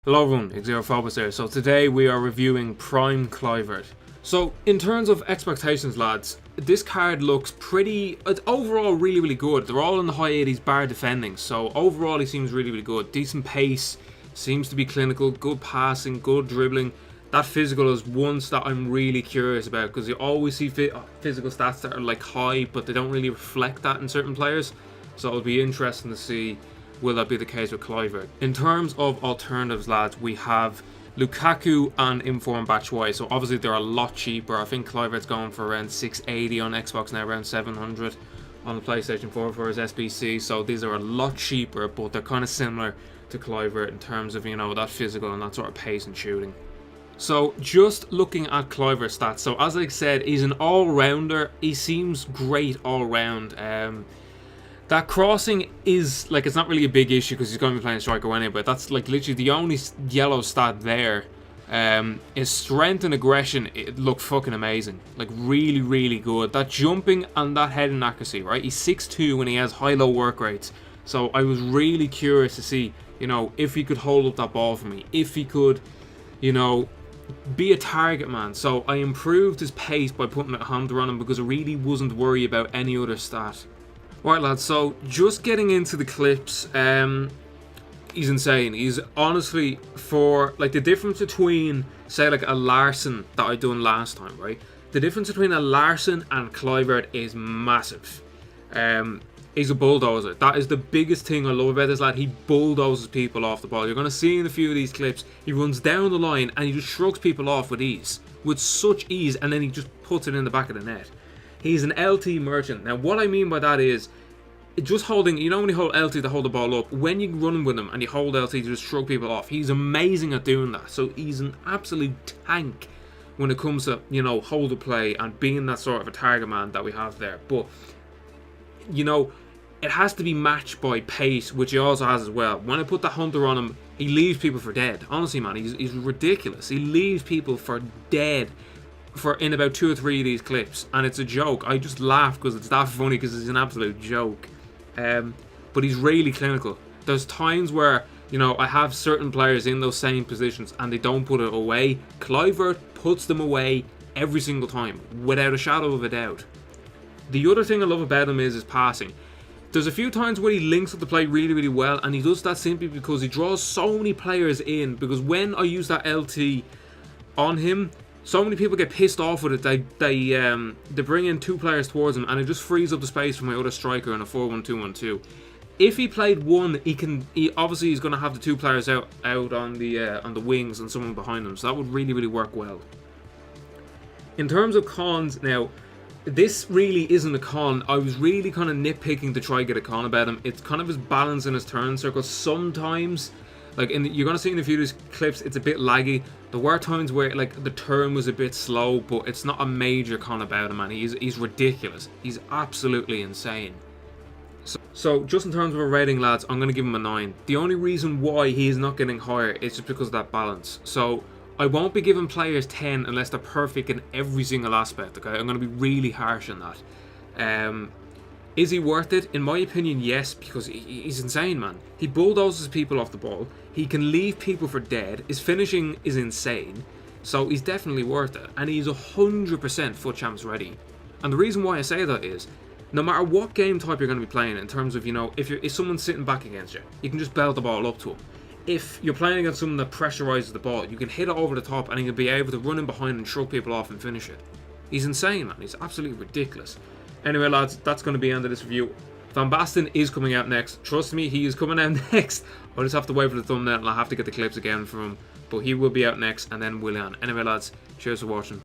Hello everyone, Xerophobus here. So today we are reviewing Prime Kluivert. So in terms of expectations, lads, this card looks it's overall really good. They're all in the high 80s bar defending, so overall he seems really good. Decent pace, seems to be clinical, good passing, good dribbling. That physical is one stat I'm really curious about, because you always see physical stats that are like high, but they don't really reflect that in certain players. So it'll be interesting to see will that be the case with Kluivert. In terms of alternatives, lads, we have Lukaku and Inform Batshuayi. So obviously they're a lot cheaper. I think Kluivert's going for around 680 on Xbox now, around 700 on the PlayStation 4 for his SBC. So these are a lot cheaper, but they're kind of similar to Kluivert in terms of, you know, that physical and that sort of pace and shooting. So just looking at Kluivert's stats, so as I said, he's an all-rounder. He seems great all round. That crossing is, like, it's not really a big issue because he's going to be playing striker anyway, but that's, like, literally the only yellow stat there. His strength and aggression, it looked fucking amazing. Like, really good. That jumping and that heading accuracy, right? He's 6'2" and he has high-low work rates. So I was really curious to see, you know, if he could hold up that ball for me. If he could, you know, be a target man. So I improved his pace by putting a hunter on him because I really wasn't worried about any other stat. Right, lads, so just getting into the clips, he's insane. He's honestly, for, like, the difference between, say, like, a Larson that I done last time, right? The difference between a Larson and Kluivert is massive. He's a bulldozer. That is the biggest thing I love about this lad. He bulldozes people off the ball. You're going to see in a few of these clips, he runs down the line and he just shrugs people off with ease. With such ease, and then he just puts it in the back of the net. He's an LT merchant. Now, what I mean by that is, just holding, you know when you hold LT to hold the ball up, when you run with him and you hold LT to just shrug people off, he's amazing at doing that. So he's an absolute tank when it comes to, you know, hold the play and being that sort of a target man that we have there. But, you know, it has to be matched by pace, which he also has as well. When I put the hunter on him, he leaves people for dead. Honestly, man, he's ridiculous. He leaves people for dead in about 2 or 3 of these clips, and it's a joke. I just laugh because it's that funny, because it's an absolute joke. But he's really clinical. There's times where, you know, I have certain players in those same positions and they don't put it away. Kluivert puts them away every single time, without a shadow of a doubt. The other thing I love about him is his passing. There's a few times where he links up the play really well, and he does that simply because he draws so many players in. Because when I use that LT on him, so many people get pissed off with it. They bring in 2 players towards him, and it just frees up the space for my other striker in a 4-1-2-1-2. If he played one, he obviously he's going to have the 2 players out on the wings and someone behind him. So that would really work well. In terms of cons, now this really isn't a con. I was really kind of nitpicking to try and get a con about him. It's kind of his balance in his turn circle. Sometimes, like, you're going to see in a few of these clips, it's a bit laggy. There were times where, like, the turn was a bit slow, but it's not a major con about him, man. He's ridiculous. He's absolutely insane. So just in terms of a rating, lads, I'm going to give him a 9. The only reason why he is not getting higher is just because of that balance. So I won't be giving players 10 unless they're perfect in every single aspect, okay? I'm going to be really harsh on that. Is he worth it? In my opinion, yes, because he's insane, man. He bulldozes people off the ball. He can leave people for dead. His finishing is insane. So he's definitely worth it. And he's 100% FUT Champs ready. And the reason why I say that is, no matter what game type you're going to be playing, in terms of, you know, if someone's sitting back against you, you can just belt the ball up to him. If you're playing against someone that pressurizes the ball, you can hit it over the top and he'll be able to run in behind and shrug people off and finish it. He's insane, man. He's absolutely ridiculous. Anyway, lads, that's going to be the end of this review. Van Basten is coming out next. Trust me, he is coming out next. I'll just have to wait for the thumbnail and I'll have to get the clips again from him. But he will be out next, and then Willian. Anyway, lads, cheers for watching.